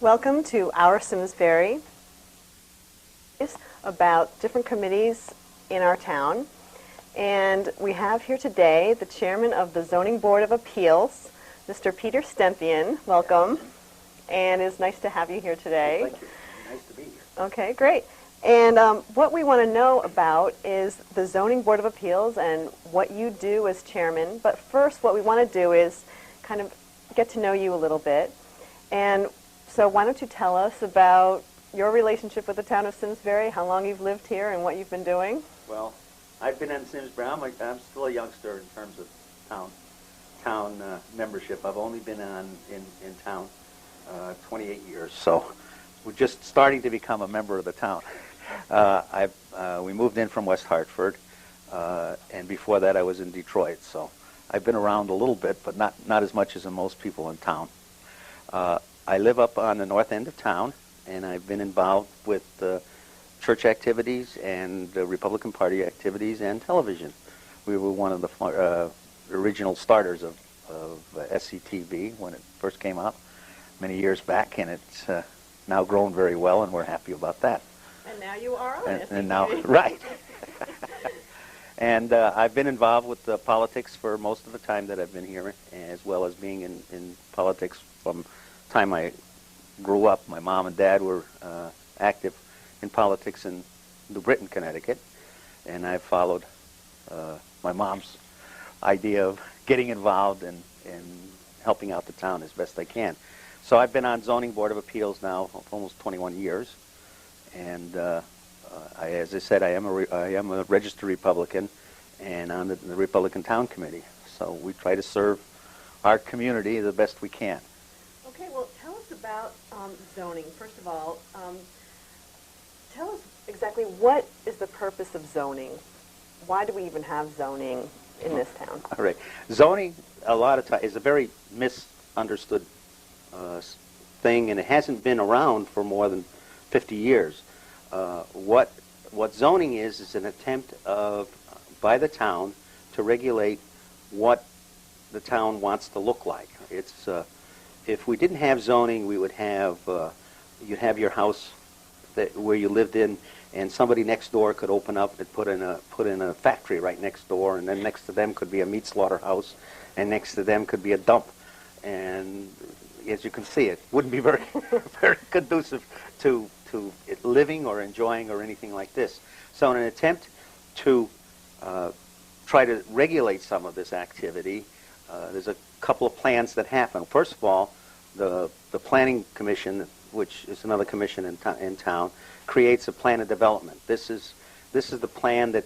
Welcome to Our Simsbury. It's about different committees in our town. And we have here today the chairman of the Zoning Board of Appeals, Mr. Peter Stempien. Welcome. And it's nice to have you here today. Well, thank you. Nice to be here. Okay, great. And what we want to know about is the Zoning Board of Appeals and what you do as chairman. But first, what we want to do is kind of get to know you a little bit. And so why don't you tell us about your relationship with the town of Simsbury, how long you've lived here, and what you've been doing? Well, I've been in Simsbury. I'm still a youngster in terms of town membership. I've only been in town 28 years, so we're just starting to become a member of the town. We moved in from West Hartford, and before that I was in Detroit, so I've been around a little bit, but not as much as most people in town. I live up on the north end of town, and I've been involved with church activities and Republican Party activities and television. We were one of the original starters of SCTV when it first came out many years back, and it's now grown very well, and we're happy about that. And now you are on SCTV. And now, right. And I've been involved with politics for most of the time that I've been here, as well as being in politics from the time I grew up. My mom and dad were active in politics in New Britain, Connecticut, and I followed my mom's idea of getting involved and helping out the town as best I can. So I've been on Zoning Board of Appeals now for almost 21 years, and as I said, I am a registered Republican and on the Republican Town Committee. So we try to serve our community the best we can. Okay, well, tell us about zoning. First of all, tell us exactly what is the purpose of zoning? Why do we even have zoning in this town? All right. Zoning, a lot of times, is a very misunderstood thing, and it hasn't been around for more than 50 years. What zoning is an attempt by the town to regulate what the town wants to look like. It's if we didn't have zoning, we would have you'd have your house where you lived in, and somebody next door could open up and put in a factory right next door, and then next to them could be a meat slaughterhouse, and next to them could be a dump, and as you can see, it wouldn't be very very conducive to living or enjoying or anything like this. So in an attempt to try to regulate some of this activity, there's a couple of plans that happen. First of all, the Planning Commission, which is another commission in town, creates a plan of development. This is the plan that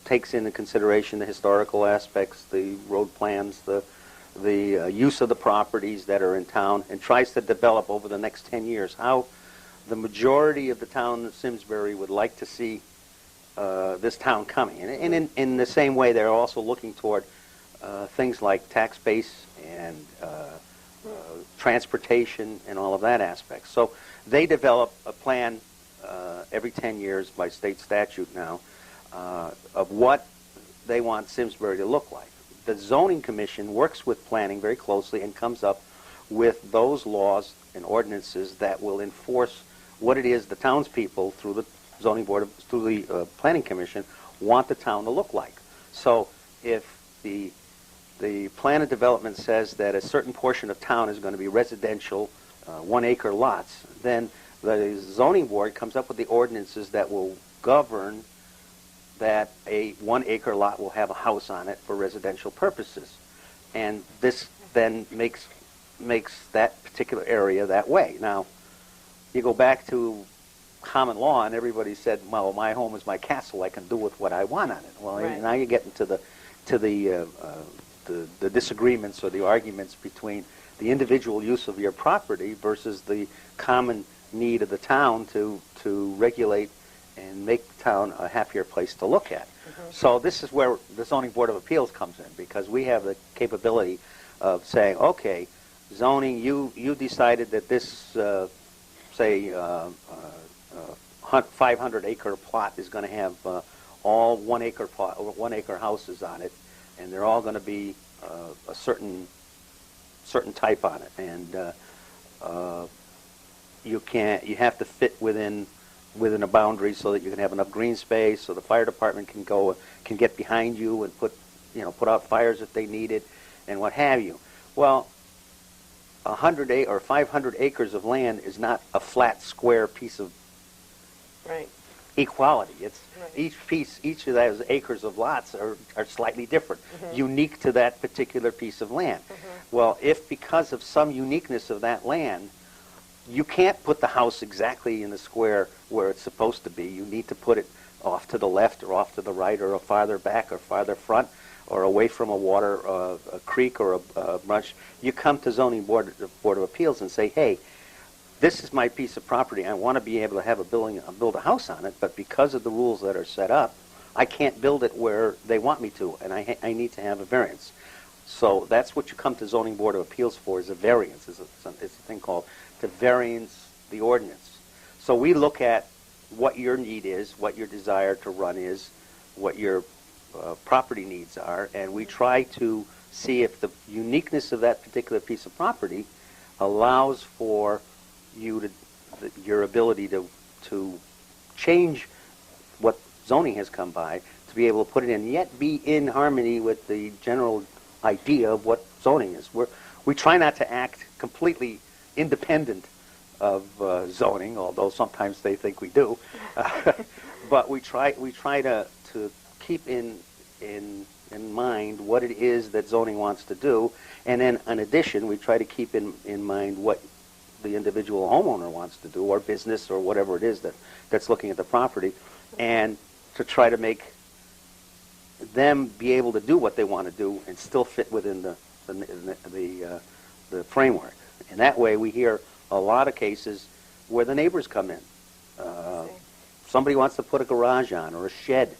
takes into consideration the historical aspects, the road plans, the use of the properties that are in town, and tries to develop over the next 10 years how the majority of the town of Simsbury would like to see this town coming. And in the same way, they're also looking toward things like tax base and transportation and all of that aspect. So they develop a plan every 10 years by state statute now of what they want Simsbury to look like. The Zoning Commission works with planning very closely and comes up with those laws and ordinances that will enforce what it is the townspeople through the Zoning Board, through the Planning Commission, want the town to look like. So if the plan of development says that a certain portion of town is going to be residential, 1-acre lots, then the Zoning Board comes up with the ordinances that will govern that a 1-acre lot will have a house on it for residential purposes. And this then makes that particular area that way. Now, you go back to common law, and everybody said, well, my home is my castle, I can do with what I want on it. Well, right. Now you get into the disagreements or the arguments between the individual use of your property versus the common need of the town to regulate and make the town a happier place to look at. Mm-hmm. So this is where the Zoning Board of Appeals comes in, because we have the capability of saying, okay, zoning, you decided that this, say, 500-acre plot is going to have all 1-acre houses on it, and they're all going to be a certain type on it. And you have to fit within a boundary so that you can have enough green space, so the fire department can get behind you and put out fires if they need it, and what have you. Well, 100 or 500 acres of land is not a flat, square piece of equality. It's each of those acres of lots are slightly different, unique to that particular piece of land. Well, if because of some uniqueness of that land, you can't put the house exactly in the square where it's supposed to be. You need to put it off to the left or off to the right or farther back or farther front or away from a creek or a marsh. You come to Zoning Board of Appeals and say, hey, this is my piece of property. I want to be able to have build a house on it, but because of the rules that are set up, I can't build it where they want me to, and I need to have a variance. So that's what you come to Zoning Board of Appeals for, is a variance. It's a thing called to variance the ordinance. So we look at what your need is, what your desire to run is, what your property needs are, and we try to see if the uniqueness of that particular piece of property allows for your ability to change what zoning has come by, to be able to put it in, yet be in harmony with the general idea of what zoning is. We try not to act completely independent of zoning, although sometimes they think we do. But we try to keep in mind what it is that zoning wants to do, and then in addition, we try to keep in mind what the individual homeowner wants to do, or business, or whatever it is that's looking at the property, and to try to make them be able to do what they want to do and still fit within the framework. And that way, we hear a lot of cases where the neighbors come in. Somebody wants to put a garage on or a shed.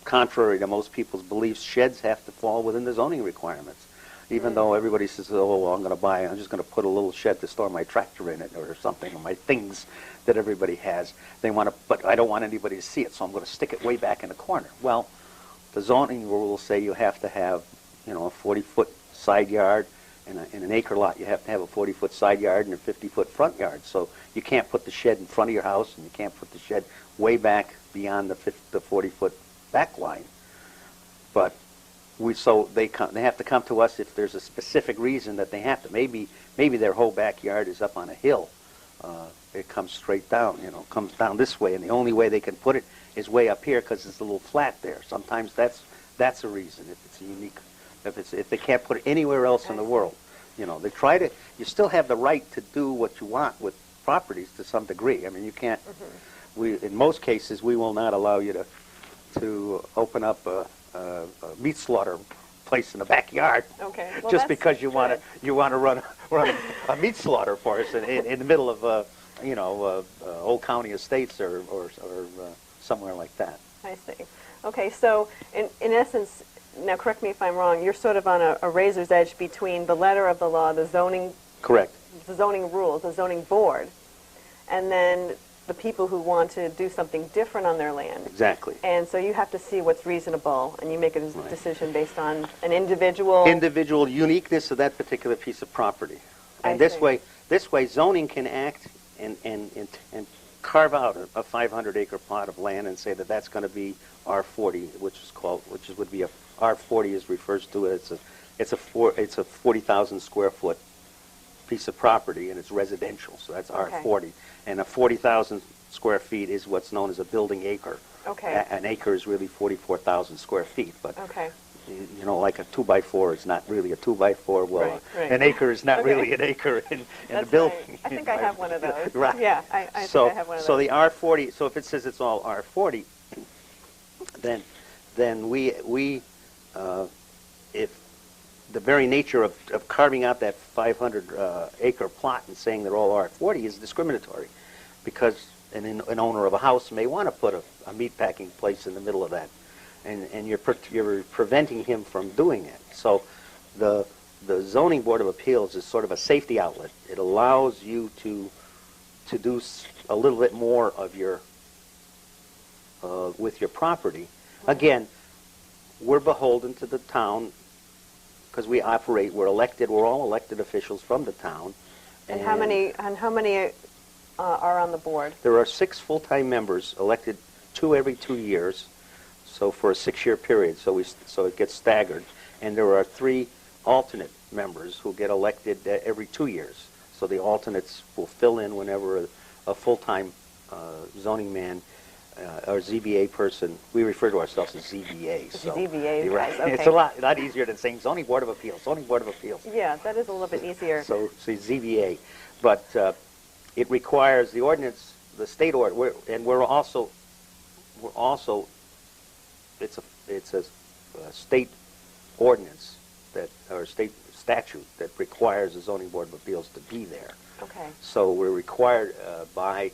Contrary to most people's beliefs, sheds have to fall within the zoning requirements. Even though everybody says, oh, well, I'm just going to put a little shed to store my tractor in it or something, or my things that everybody has. But I don't want anybody to see it, so I'm going to stick it way back in the corner. Well, the zoning rules say you have to have, a 40-foot side yard. In an acre lot, you have to have a 40-foot side yard and a 50-foot front yard. So you can't put the shed in front of your house, and you can't put the shed way back beyond the 40-foot back line. But they have to come to us if there's a specific reason that they have to. Maybe their whole backyard is up on a hill. It comes straight down, comes down this way, and the only way they can put it is way up here because it's a little flat there. Sometimes that's a reason if it's unique. If they can't put it anywhere else in the world, they try to. You still have the right to do what you want with properties to some degree. I mean, you can't. In most cases, we will not allow you to open up a meat slaughter place in the backyard. Okay. Well, just because you want to run a meat slaughter for us in the middle of Old County Estates or somewhere like that. I see. Okay, so in essence, now correct me if I'm wrong, you're sort of on a razor's edge between the letter of the law, the zoning... Correct. The zoning rules, the zoning board, and then the people who want to do something different on their land. Exactly. And so you have to see what's reasonable, and you make a decision based on an individual... Individual uniqueness of that particular piece of property. And this way woning can act and carve out a 500-acre plot of land and say that that's going to be R40, which would be a R40 is refers to it. It's a 40,000 square foot piece of property, and it's residential, so that's R40. And a 40,000 square feet is what's known as a building acre. Okay. An acre is really 44,000 square feet, but like a 2x4 is not really a 2x4. Well, right. An acre is not really an acre in the building. Right. I think I have one of those. Right. Yeah, I think I have one of those. So the R40. So if it says it's all R40, then we if the very nature of carving out that 500 acre plot and saying they're all R40 is discriminatory, because an owner of a house may want to put a meat packing place in the middle of that, and you're preventing him from doing it. So the Zoning Board of Appeals is sort of a safety outlet. It allows you to do a little bit more of your with your property. Again, we're beholden to the town because we're all elected officials from the town, And how many are on the board? There are 6 full-time members elected 2 every 2 years, so for a 6-year period. So it gets staggered, and there are 3 alternate members who get elected every 2 years. So the alternates will fill in whenever a full-time zoning man or ZBA person. We refer to ourselves as ZBA. So ZBA, you're right. okay. It's a lot easier than saying Zoning Board of Appeals. Zoning Board of Appeals. Yeah, that is a little bit easier. So ZBA, but it requires the ordinance, the state order, and we're also it's a state ordinance that, or state statute that requires the Zoning Board of Appeals to be there. Okay. So we're required by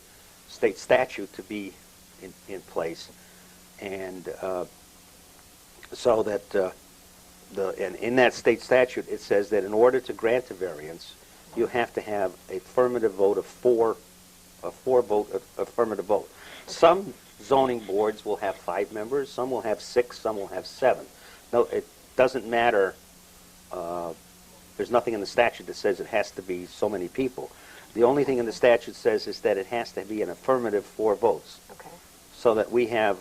state statute to be in place, and so that and in that state statute it says that in order to grant a variance, you have to have a affirmative vote of a 4-vote affirmative vote. Okay. Some zoning boards will have 5 members, some will have 6, some will have 7. No, it doesn't matter. There's nothing in the statute that says it has to be so many people. The only thing in the statute says is that it has to be an affirmative 4 votes. Okay. So that we have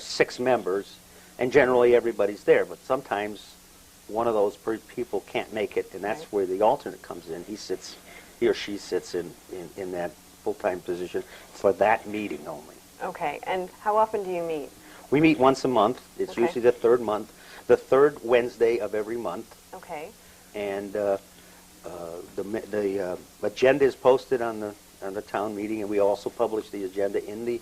6 members, and generally everybody's there. But sometimes one of those people can't make it, and that's right. Where the alternate comes in. He or she sits in that full-time position for that meeting only. Okay. And how often do you meet? We meet once a month. It's okay. usually the third Wednesday of every month. Okay. And the agenda is posted on the town meeting, and we also publish the agenda in the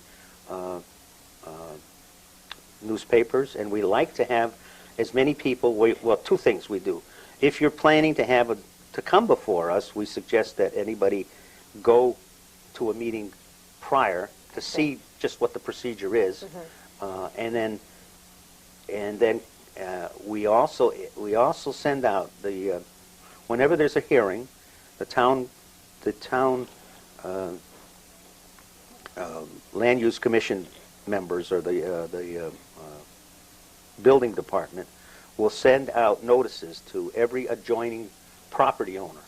newspapers. And we like to have as many people. Well, 2 things we do. If you're planning to come before us, we suggest that anybody go to a meeting prior to see just what the procedure is, and then we also send out the whenever there's a hearing, the town land use commission members or the building department will send out notices to every adjoining property owner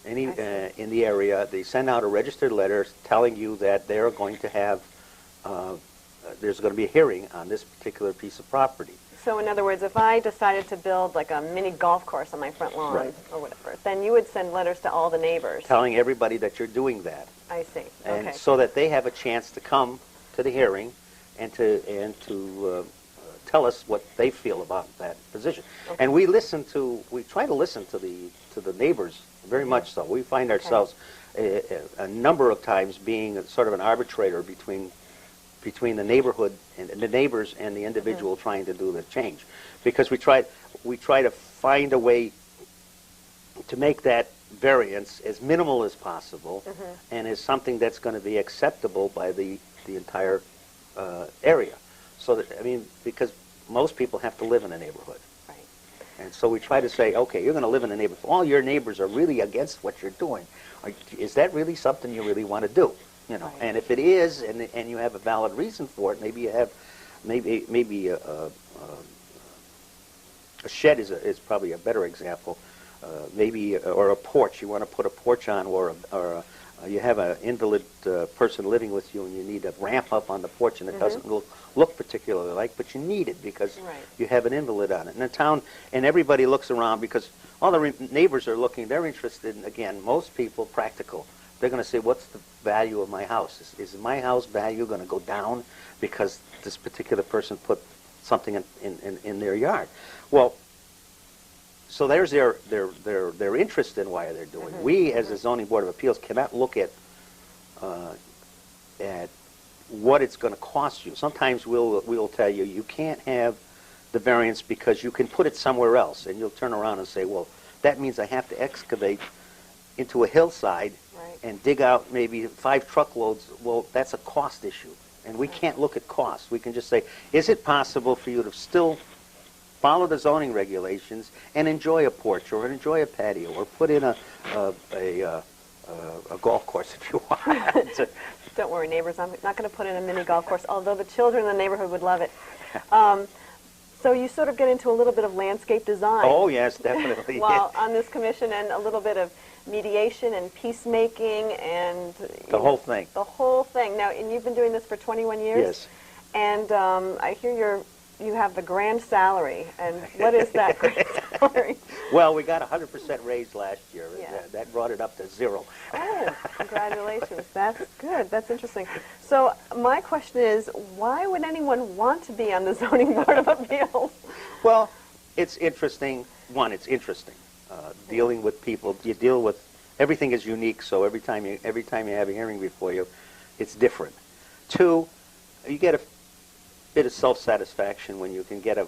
in the area. They send out a registered letter telling you that they're going to have there's going to be a hearing on this particular piece of property. So in other words, if I decided to build like a mini golf course on my front lawn right. or whatever, then you would send letters to all the neighbors. Telling everybody that you're doing that. I see. And okay. so that they have a chance to come to the hearing and to tell us what they feel about that position. Okay. And we try to listen to the neighbors very much so. We find ourselves a number of times being sort of an arbitrator between the neighborhood and the neighbors and the individual trying to do the change, because we try to find a way to make that variance as minimal as possible and as something that's going to be acceptable by the entire area. So that, I mean, because most people have to live in a neighborhood. Right. And so we try to say, okay, you're going to live in a neighborhood. All your neighbors are really against what you're doing. Is that really something you really want to do? You know, right. And if it is, and you have a valid reason for it, maybe you have, maybe a shed is probably a better example. Maybe or a porch. You want to put a porch on, or you have an invalid person living with you, and you need a ramp up on the porch, and it doesn't look particularly like, but you need it because right. you have an invalid on it. And the town, and everybody looks around because all the neighbors are looking. They're interested in, again, most people practical. They're going to say, what's the value of my house? Is my house value going to go down because this particular person put something in their yard? Well, so there's their interest in why they're doing it. We, as the Zoning Board of Appeals, cannot look at what it's going to cost you. Sometimes we'll tell you, you can't have the variance because you can put it somewhere else, and you'll turn around and say, well, that means I have to excavate into a hillside right. and dig out maybe 5 truckloads. Well, that's a cost issue, and we can't look at costs. We can just say, is it possible for you to still follow the zoning regulations and enjoy a porch or enjoy a patio or put in a golf course if you want? Don't worry, neighbors. I'm not going to put in a mini golf course, although the children in the neighborhood would love it. So you sort of get into a little bit of landscape design. Oh, yes, definitely. While on this commission, and a little bit of mediation and peacemaking and The whole thing. The whole thing. Now, and you've been doing this for 21 years? Yes. And I hear you have the grand salary. And what is that grand salary? Well, we got 100% raise last year. Yeah. That brought it up to 0. Oh, congratulations. That's good. That's interesting. So my question is, why would anyone want to be on the Zoning Board of Appeals? Well, it's interesting. One, it's interesting. Dealing with people, you deal with, everything is unique, so every time you have a hearing before you, it's different. Two, you get a bit of self-satisfaction when you can get a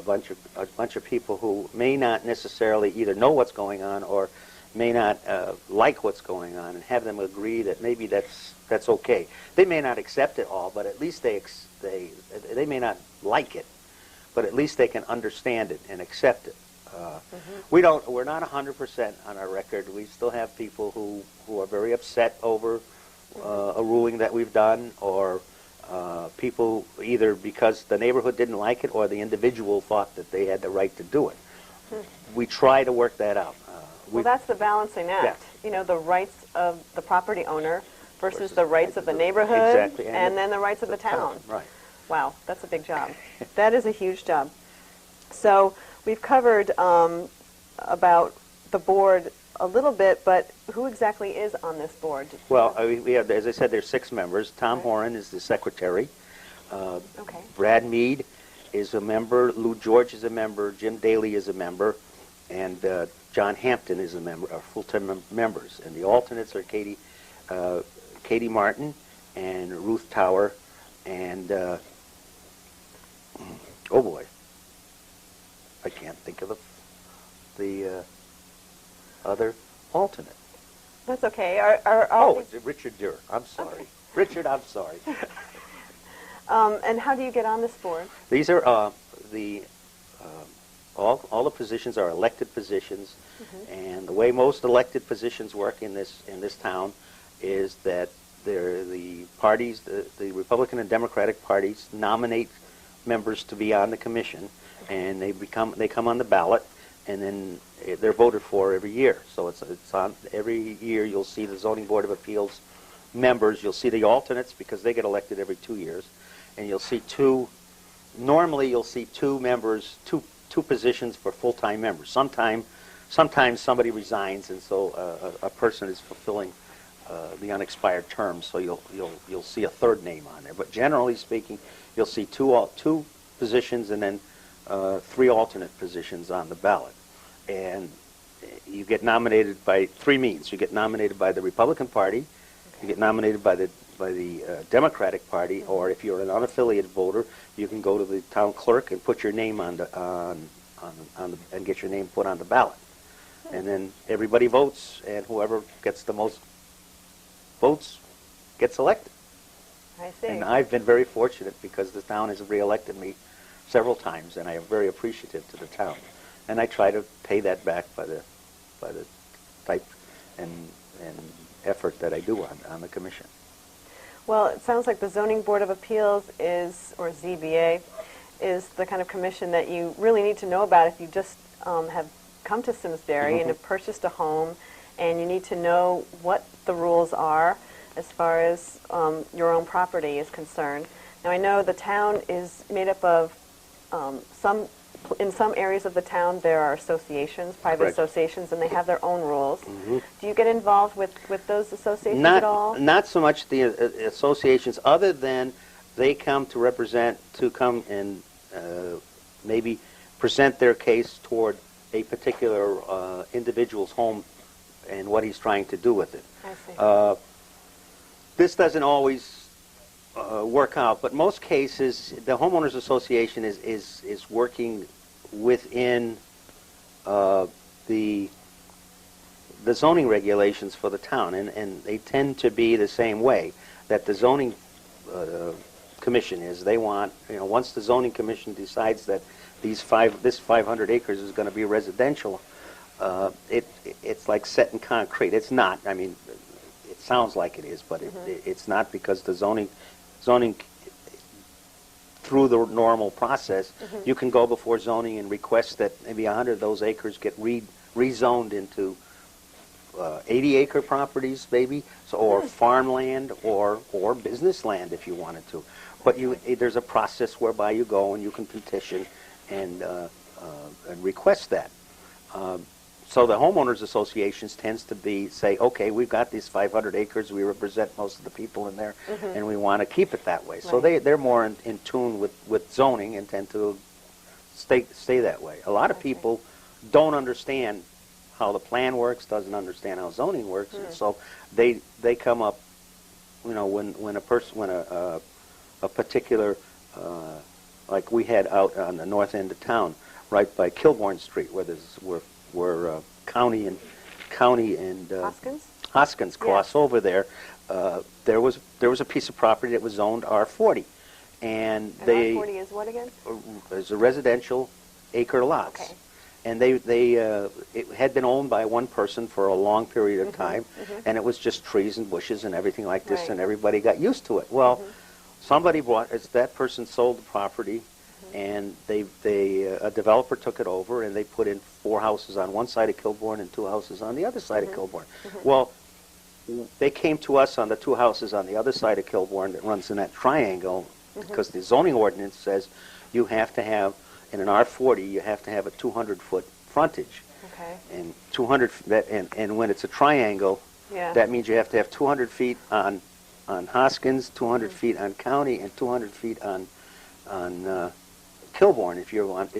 bunch of people who may not necessarily either know what's going on or may not like what's going on, and have them agree that maybe that's okay. They may not accept it all, but at least they may not like it, but at least they can understand it and accept it. We're not 100% on our record. We still have people who are very upset over a ruling that we've done, or people either because the neighborhood didn't like it or the individual thought that they had the right to do it. We try to work that out. Well, that's the balancing act. Yeah. You know, the rights of the property owner versus the rights of the neighborhood, exactly, and then the rights of the town. Right. Wow, that's a big job. That is a huge job. So we've covered about the board a little bit, but who exactly is on this board? Well, we have, as I said, there's 6 members. Tom Horan is the secretary. Okay. Brad Mead is a member. Lou George is a member. Jim Daly is a member. And John Hampton is a member, are full-time members. And the alternates are Katie Martin and Ruth Tower and, oh boy, I can't think of the other alternate. That's okay. Are all it's Richard Durr. I'm sorry. Okay. Richard, I'm sorry. And how do you get on this board? These are all the positions are elected positions, and the way most elected positions work in this town is that the parties, the Republican and Democratic parties, nominate members to be on the commission, and they come on the ballot, and then they're voted for every year. So it's on every year. You'll see the Zoning Board of Appeals members. You'll see the alternates because they get elected every 2 years, and you'll see normally you'll see 2 members, two positions for full-time members. Sometimes somebody resigns, and so a person is fulfilling the unexpired term. So you'll see a 3rd name on there. But generally speaking, you'll see two positions and then 3 alternate positions on the ballot. And you get nominated by 3 means. You get nominated by the Republican Party, you get nominated by the Democratic Party, or if you're an unaffiliated voter, you can go to the town clerk and put your name and get your name put on the ballot. And then everybody votes, and whoever gets the most votes gets elected. I see. And I've been very fortunate because the town has reelected me several times, and I am very appreciative to the town. And I try to pay that back by the type and effort that I do on the commission. Well, it sounds like the Zoning Board of Appeals or ZBA, is the kind of commission that you really need to know about if you just have come to Simsbury and have purchased a home, and you need to know what the rules are as far as your own property is concerned. Now, I know the town is made up of in some areas of the town there are associations, private associations, and they have their own rules. Do you get involved with those associations at all? Not so much the associations, other than they come and maybe present their case toward a particular individual's home and what he's trying to do with it. I see. This doesn't always work out, but most cases the homeowners association is working within the zoning regulations for the town, and they tend to be the same way that the zoning commission is. They want, once the zoning commission decides that this 500 acres is going to be residential, it's like set in concrete. It's not. I mean, it sounds like it is, but it's not, because the zoning through the normal process, you can go before zoning and request that maybe 100 of those acres get rezoned into 80-acre properties, maybe, so, or farmland, or business land if you wanted to. But there's a process whereby you go and you can petition and request that. So the homeowners associations tends to say, okay, we've got these 500 acres, we represent most of the people in there, and we want to keep it that way. So they're more in tune with zoning and tend to stay that way. A lot of people don't understand how the plan works, doesn't understand how zoning works, and so they come up, when a particular, like we had out on the north end of town, right by Kilbourne Street, where County and Hoskins cross over there. There was a piece of property that was zoned R40, and R40 is what again? It's a residential acre lots. Okay. And it had been owned by one person for a long period of time, and it was just trees and bushes and everything like this, and everybody got used to it. Well, somebody that person sold the property, and a developer took it over, and they put in 4 houses on one side of Kilbourne and 2 houses on the other side of Kilbourne. Well, they came to us on the 2 houses on the other side of Kilbourne that runs in that triangle, because the zoning ordinance says you have to have, in an R40, you have to have a 200-foot frontage. Okay. And 200, and when it's a triangle, that means you have to have 200 feet on Hoskins, 200 feet on County, and 200 feet on Kilbourne if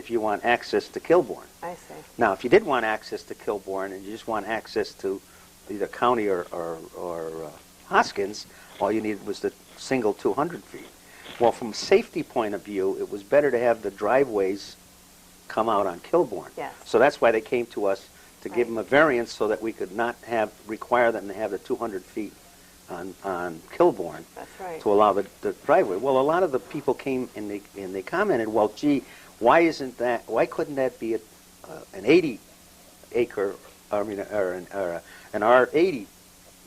you want access to Kilbourne. I see. Now, if you did want access to Kilbourne and you just want access to either County or Hoskins, all you needed was the single 200 feet. Well, from a safety point of view, it was better to have the driveways come out on Kilbourne. Yes. So that's why they came to us to give them a variance so that we could not require them to have the 200 feet on Kilbourne. That's right. To allow the driveway. Well, a lot of the people came and they commented, well, gee, why couldn't that be an 80-acre, or an R80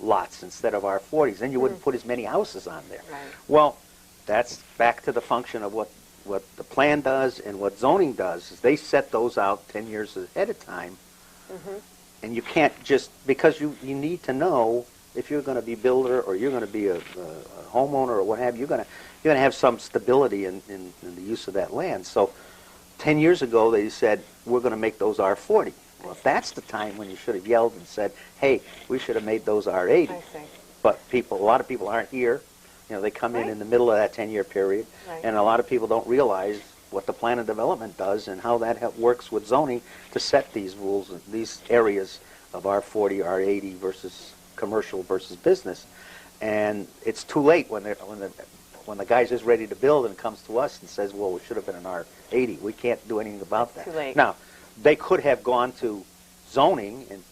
lots instead of R40s? Then you wouldn't put as many houses on there. Right. Well, that's back to the function of what the plan does and what zoning does, is they set those out 10 years ahead of time. And you can't just, because you need to know if you're going to be a builder or you're going to be a homeowner or what have you, you're going to have some stability in the use of that land. So 10 years ago they said, we're going to make those R40. Well, that's the time when you should have yelled and said, hey, we should have made those R80. I see. But a lot of people aren't here. They come in the middle of that 10-year period, and a lot of people don't realize what the plan of development does and how that works with zoning to set these rules, these areas of R40, R80 versus commercial versus business. And it's too late when the guy's just ready to build and comes to us and says, well, we should have been an R80. We can't do anything about that. Too late. Now, they could have gone to zoning and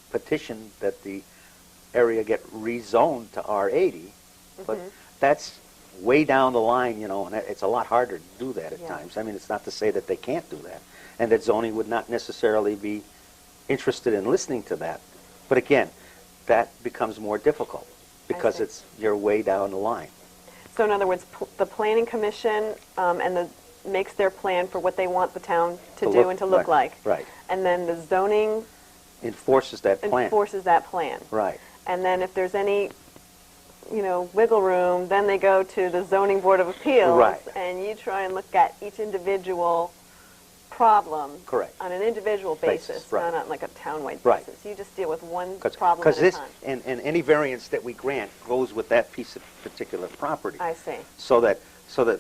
petitioned that the area get rezoned to R80, but that's way down the line, and it's a lot harder to do that at times. I mean, it's not to say that they can't do that, and that zoning would not necessarily be interested in listening to that. But again, that becomes more difficult because you're way down the line. So in other words, the Planning Commission makes their plan for what they want the town to do and to look like. Right. And then the zoning enforces that plan. Right. And then if there's any wiggle room, then they go to the Zoning Board of Appeals, and you try and look at each individual problem on an individual basis, not on like a town-wide basis. You just deal with one problem at a time. And any variance that we grant goes with that piece of particular property. I see. So that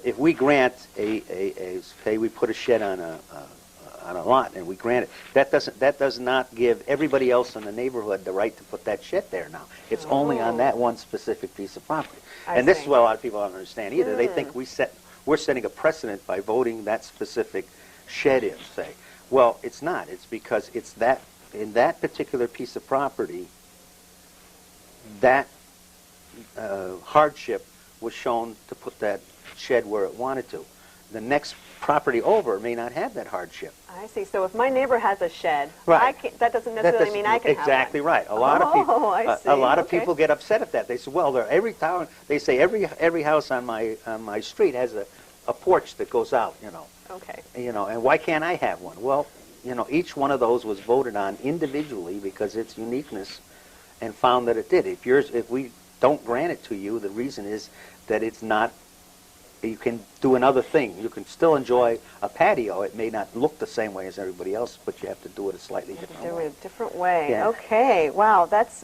if we grant say we put a shed on a lot and we grant it, that does not give everybody else in the neighborhood the right to put that shed there now. It's only on that one specific piece of property. And this is what a lot of people don't understand either. They think we're setting a precedent by voting that specific shed in, say. Well, it's not. It's because it's that in that particular piece of property, that hardship was shown to put that shed where it wanted to. The next property over may not have that hardship. I see. So if my neighbor has a shed, that doesn't necessarily mean I can have one. Exactly right. A lot of people get upset at that. They say, well, every house on my street has a porch that goes out, Okay. And why can't I have one? Well, each one of those was voted on individually because its uniqueness and found that it did. If we don't grant it to you, the reason is that it's not, you can do another thing. You can still enjoy a patio. It may not look the same way as everybody else, but you have to do it a slightly different way. Do it a different way. Yeah. Okay. Wow. That's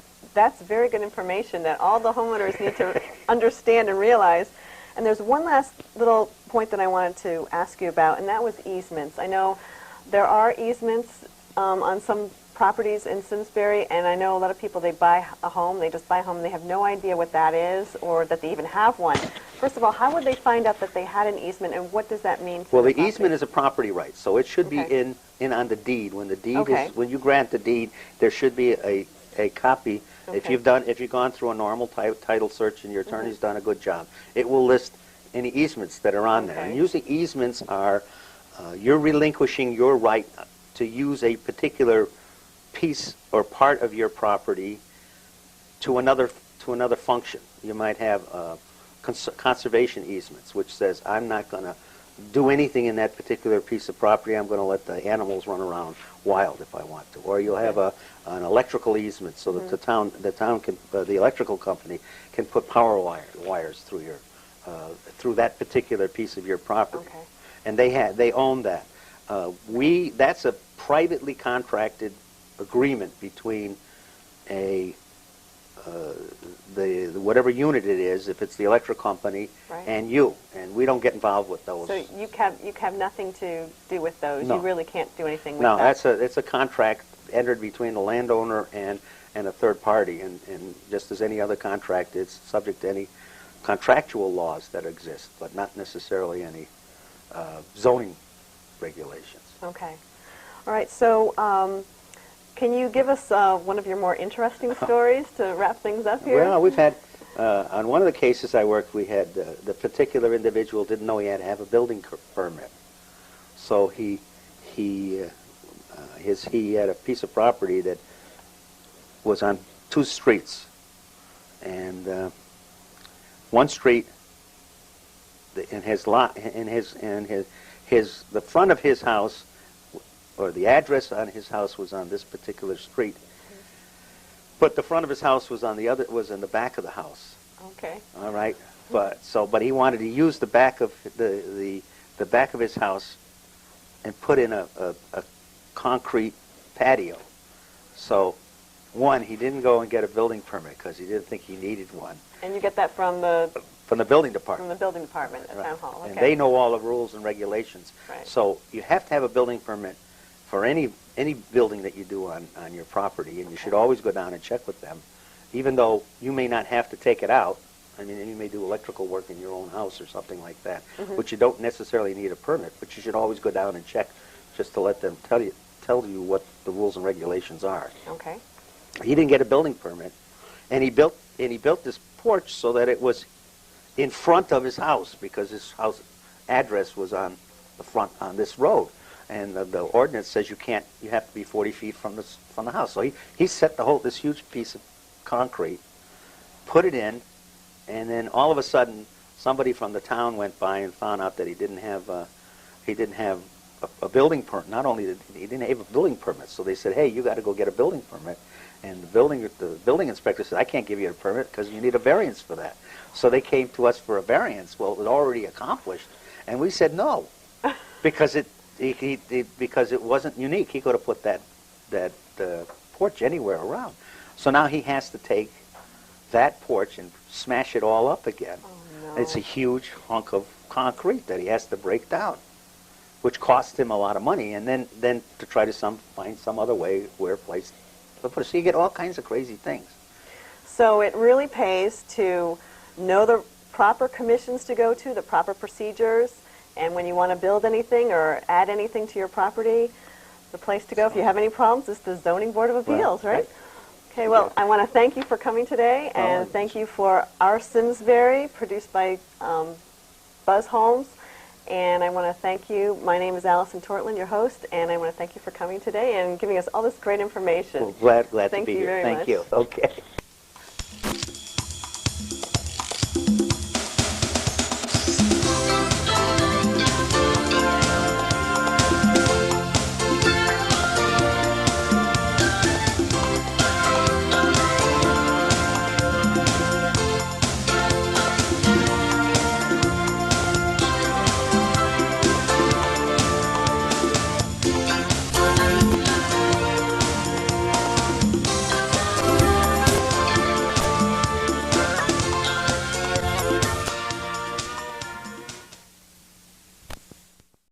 very good information that all the homeowners need to understand and realize. And there's one last little point that I wanted to ask you about, and that was easements. I know there are easements on some properties in Simsbury, and I know a lot of people, they buy a home, they just buy a home, and they have no idea what that is or that they even have one. First of all, how would they find out that they had an easement, and what does that mean? Well, the easement is a property right, so it should be in on the deed. When the deed is, when you grant the deed, there should be a copy. If you've gone through a normal title search and your attorney's done a good job, it will list any easements that are on there. And usually easements are you're relinquishing your right to use a particular piece or part of your property to another function. You might have conservation easements, which says I'm not going to do anything in that particular piece of property. I'm going to let the animals run around wild if I want to. Or you'll have an electrical easement, so that the town can, the electrical company can put power wires through your through that particular piece of your property, and they own that. That's a privately contracted agreement between the whatever unit it is, if it's the electric company, and you, and we don't get involved with those. So you have nothing to do with those. No. You really can't do anything with that. No, it's a contract entered between the landowner and a third party, and just as any other contract, it's subject to any contractual laws that exist, but not necessarily any zoning regulations. Okay. All right. So can you give us one of your more interesting stories to wrap things up here? Well, we've had, on one of the cases I worked, we had the particular individual didn't know he had to have a building permit. So he had a piece of property that was on two streets. And one street, in his lot, the front of his house, or the address on his house was on this particular street, but the front of his house was on the back of the house. Okay. All right, but he wanted to use the back of the back of his house and put in a concrete patio. So, one, he didn't go and get a building permit because he didn't think he needed one. And you get that from the building department. From the building department at Town Hall. Okay. And they know all the rules and regulations. Right. So you have to have a building permit for any building that you do on your property, and you should always go down and check with them, even though you may not have to take it out. I mean, you may do electrical work in your own house or something like that, which you don't necessarily need a permit, but you should always go down and check just to let them tell you what the rules and regulations are. Okay. He didn't get a building permit, and he built this porch so that it was in front of his house, because his house address was on the front on this road, and the ordinance says you have to be 40 feet from the house. So he set this huge piece of concrete, put it in, and then all of a sudden somebody from the town went by and found out that he didn't have a building permit. Not only did he didn't have a building permit, so they said, "Hey, you got to go get a building permit." And the building inspector said, "I can't give you a permit because you need a variance for that." So they came to us for a variance. Well, it was already accomplished, and we said no, because it wasn't unique. He could have put that porch anywhere around. So now he has to take that porch and smash it all up again. Oh, no. It's a huge hunk of concrete that he has to break down, which cost him a lot of money, and then to try to find some other way where a place to put it. So you get all kinds of crazy things. So it really pays to know the proper commissions to go to, the proper procedures, and when you want to build anything or add anything to your property, the place to go if you have any problems is the Zoning Board of Appeals, right? Okay, well, I want to thank you for coming today, and thank you for Our Simsbury, produced by Buzz Holmes. And I want to thank you. My name is Alison Tortland, your host, and I want to thank you for coming today and giving us all this great information. Well, glad to be here. Thank you very much. Thank you. Okay.